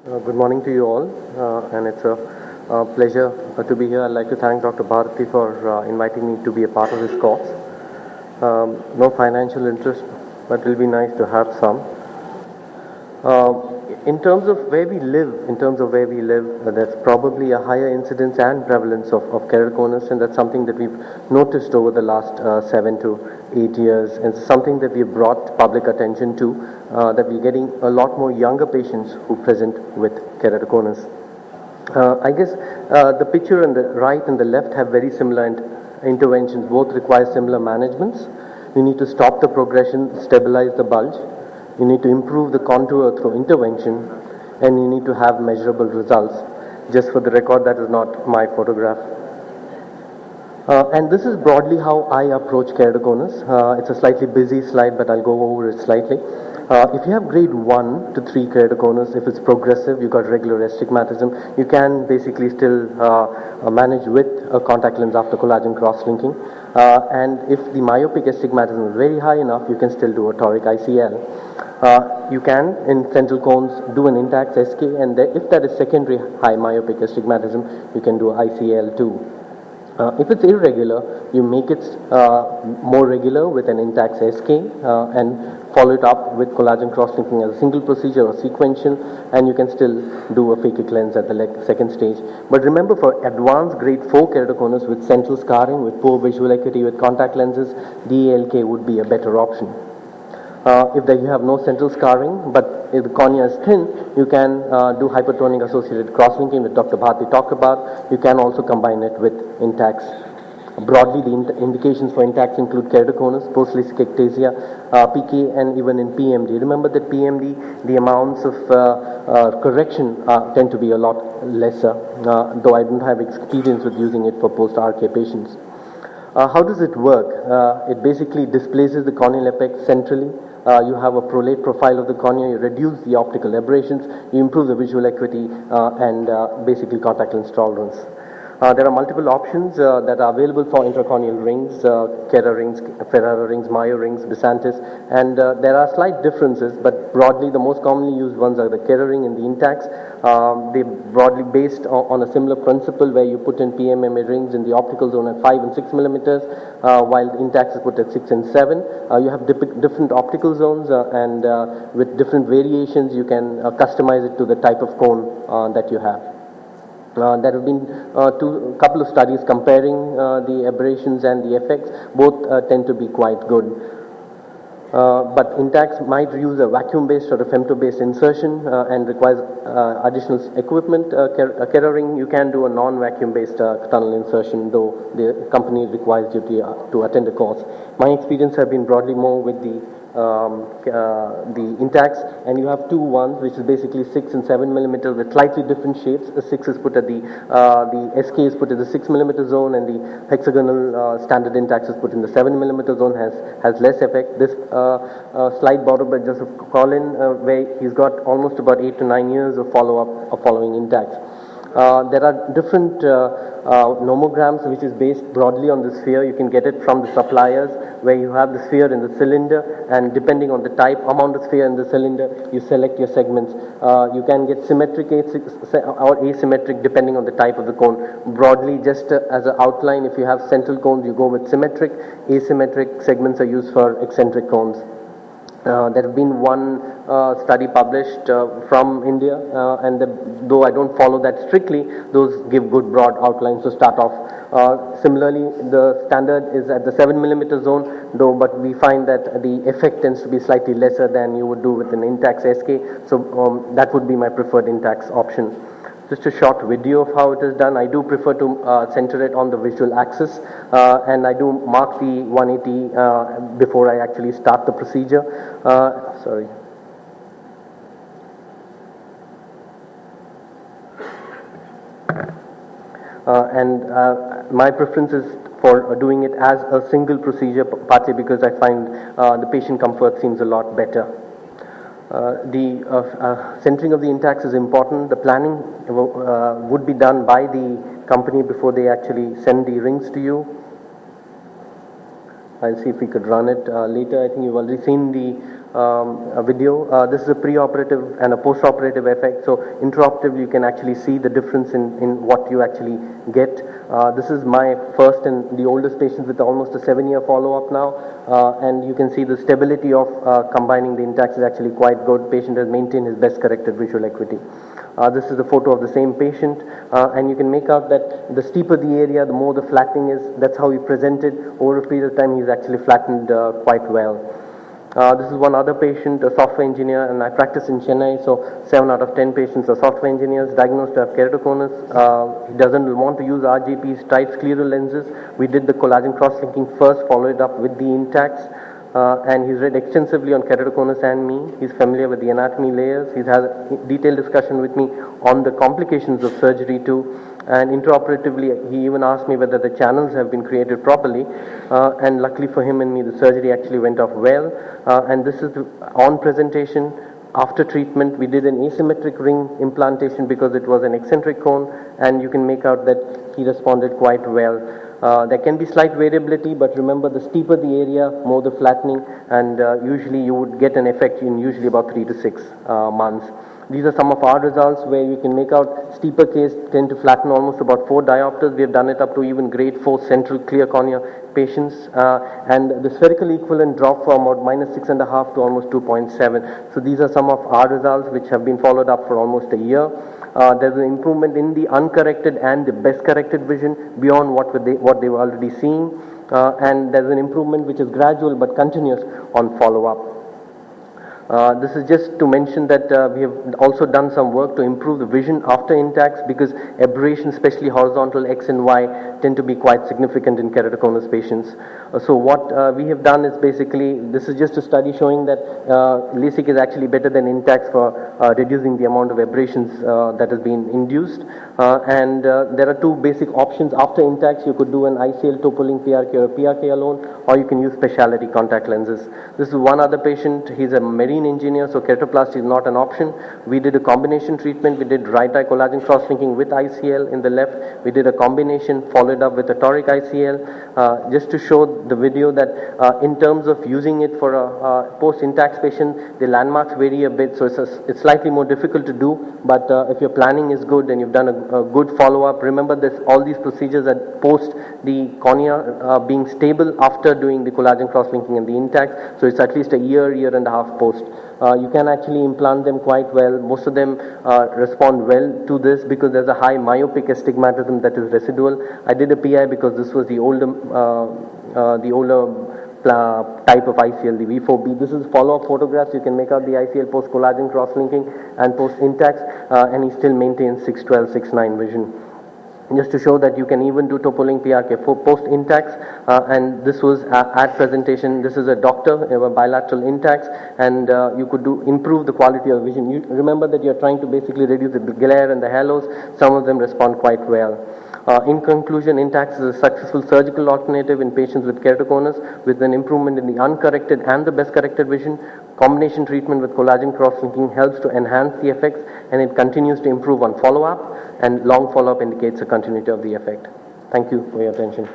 Good morning to you all, and it's a pleasure to be here. I'd like to thank Dr. Bharati for inviting me to be a part of this course. No financial interest, but it'll be nice to have some. In terms of where we live, there's probably a higher incidence and prevalence of keratoconus, and that's something that we've noticed over the last 7 to 8 years, and it's something that we've brought public attention to, that we're getting a lot more younger patients who present with keratoconus. I guess the picture on the right and the left have very similar interventions. Both require similar managements. You need to stop the progression, stabilize the bulge. You need to improve the contour through intervention, and you need to have measurable results. Just for the record, that is not my photograph. And this is broadly how I approach keratoconus. It's a slightly busy slide, but I'll go over it slightly. If you have grade 1 to 3 keratoconus, if it's progressive, you've got regular astigmatism, you can basically still manage with a contact lens after collagen cross-linking. And if the myopic astigmatism is very high enough, you can still do a toric ICL. You can, in central cones, do an Intacs SK, and if that is secondary high myopic astigmatism, you can do ICL too. If it's irregular, you make it more regular with an Intacs SK and follow it up with collagen cross-linking as a single procedure or sequential, and you can still do a phakic lens at the second stage. But remember, for advanced grade 4 keratoconus with central scarring, with poor visual acuity, with contact lenses, DALK would be a better option. If you have no central scarring, but if the cornea is thin, you can do hypertonic associated cross-linking, which Dr. Bharti talked about. You can also combine it with Intacs. Broadly, the indications for Intacs include keratoconus, post-LASIK ectasia, PK, and even in PMD. Remember that PMD, the amounts of correction tend to be a lot lesser, though I don't have experience with using it for post-RK patients. How does it work? It basically displaces the corneal apex centrally. You have a prolate profile of the cornea, you reduce the optical aberrations, you improve the visual acuity, and basically contact lens tolerance. There are multiple options that are available for intracorneal rings, Kera rings, Ferrara rings, Mayo rings, Bisantis, and there are slight differences, but broadly the most commonly used ones are the Kera ring and the Intacs. They're broadly based on a similar principle where you put in PMMA rings in the optical zone at 5 and 6 millimeters, while the Intacs is put at 6 and 7. You have different optical zones, and with different variations you can customize it to the type of cone that you have. There have been a couple of studies comparing the aberrations and the effects. Both tend to be quite good. But Intacs might use a vacuum-based or a femto-based insertion and requires additional equipment. Kera ring, you can do a non-vacuum-based tunnel insertion, though the company requires you to attend a course. My experience have been broadly more with the Intacs, and you have two ones, which is basically 6 and 7 millimeter with slightly different shapes. The 6 is put at the SK is put at the 6 millimeter zone, and the hexagonal standard Intacs is put in the 7 millimeter zone, has less effect. This slide borrowed by Joseph Collin, where he's got almost about 8 to 9 years of follow-up of following Intacs. There are different nomograms which is based broadly on the sphere. You can get it from the suppliers, where you have the sphere in the cylinder, and depending on the type, amount of sphere in the cylinder, you select your segments. You can get symmetric or asymmetric depending on the type of the cone. Broadly, just as an outline, if you have central cones, you go with symmetric. Asymmetric segments are used for eccentric cones. There have been one study published from India, and though I don't follow that strictly, those give good broad outlines to start off. Similarly, the standard is at the 7 millimeter zone, though, but we find that the effect tends to be slightly lesser than you would do with an Intacs SK, so that would be my preferred Intacs option. Just a short video of how it is done. I do prefer to center it on the visual axis, and I do mark the 180 before I actually start the procedure. Sorry. And my preference is for doing it as a single procedure, partly because I find the patient comfort seems a lot better. The centering of the Intacs is important. The planning would be done by the company before they actually send the rings to you. I'll see if we could run it later. I think you've already seen the a video. This is a pre-operative and a post-operative effect. So intraoperatively, you can actually see the difference in what you actually get. This is my first and the oldest patient with almost a 7-year follow-up now. And you can see the stability of combining the Intacs is actually quite good. Patient has maintained his best corrected visual acuity. This is the photo of the same patient, and you can make out that the steeper the area, the more the flattening is. That's how he presented. Over a period of time, he's actually flattened quite well. This is one other patient, a software engineer, and I practice in Chennai, so 7 out of 10 patients are software engineers diagnosed to have keratoconus. He doesn't want to use RGP's tight scleral lenses. We did the collagen cross-linking first, followed up with the Intacs. And he's read extensively on keratoconus and me. He's familiar with the anatomy layers. He's had a detailed discussion with me on the complications of surgery too. And intraoperatively, he even asked me whether the channels have been created properly. And luckily for him and me, the surgery actually went off well. And this is on presentation. After treatment, we did an asymmetric ring implantation because it was an eccentric cone, and you can make out that he responded quite well. There can be slight variability, but remember, the steeper the area, more the flattening, and usually you would get an effect in usually about 3 to 6 months. These are some of our results where you can make out steeper case tend to flatten almost about 4 diopters. We have done it up to even grade 4 central clear cornea patients, and the spherical equivalent dropped from about -6.5 to almost 2.7. So these are some of our results which have been followed up for almost a year. There's an improvement in the uncorrected and the best corrected vision beyond what they were already seeing, and there's an improvement which is gradual but continuous on follow-up. This is just to mention that we have also done some work to improve the vision after Intacs, because aberrations, especially horizontal X and Y, tend to be quite significant in keratoconus patients. So what we have done is basically, this is just a study showing that LASIK is actually better than Intacs for reducing the amount of aberrations that has been induced. And there are 2 basic options after Intacs. You could do an ICL Topolin PRK or a PRK alone, or you can use specialty contact lenses. This is one other patient. He's a marine engineer, so keratoplasty is not an option. We did a combination treatment. We did right eye collagen cross-linking with ICL in the left. We did a combination followed up with a toric ICL, just to show the video that in terms of using it for a post-Intacs patient, the landmarks vary a bit, so it's slightly more difficult to do. But if your planning is good and you've done a good follow-up, remember this, all these procedures are post the cornea being stable after doing the collagen cross-linking and the Intacs, so it's at least a year and a half post. You can actually implant them quite well. Most of them respond well to this because there's a high myopic astigmatism that is residual. I did a PI because this was the older type of ICL, the V4B. This is follow-up photographs. You can make out the ICL post-collagen cross-linking and post-Intacs, and he still maintains 612, 6.9 vision. Just to show that you can even do Topolin PRK for post-Intacs, and this was at presentation. This is a doctor, a bilateral Intacs, and you could improve the quality of vision. You remember that you're trying to basically reduce the glare and the halos. Some of them respond quite well. In conclusion, Intacs is a successful surgical alternative in patients with keratoconus with an improvement in the uncorrected and the best corrected vision. Combination treatment with collagen cross-linking helps to enhance the effects, and it continues to improve on follow-up, and long follow-up indicates a continuity of the effect. Thank you for your attention.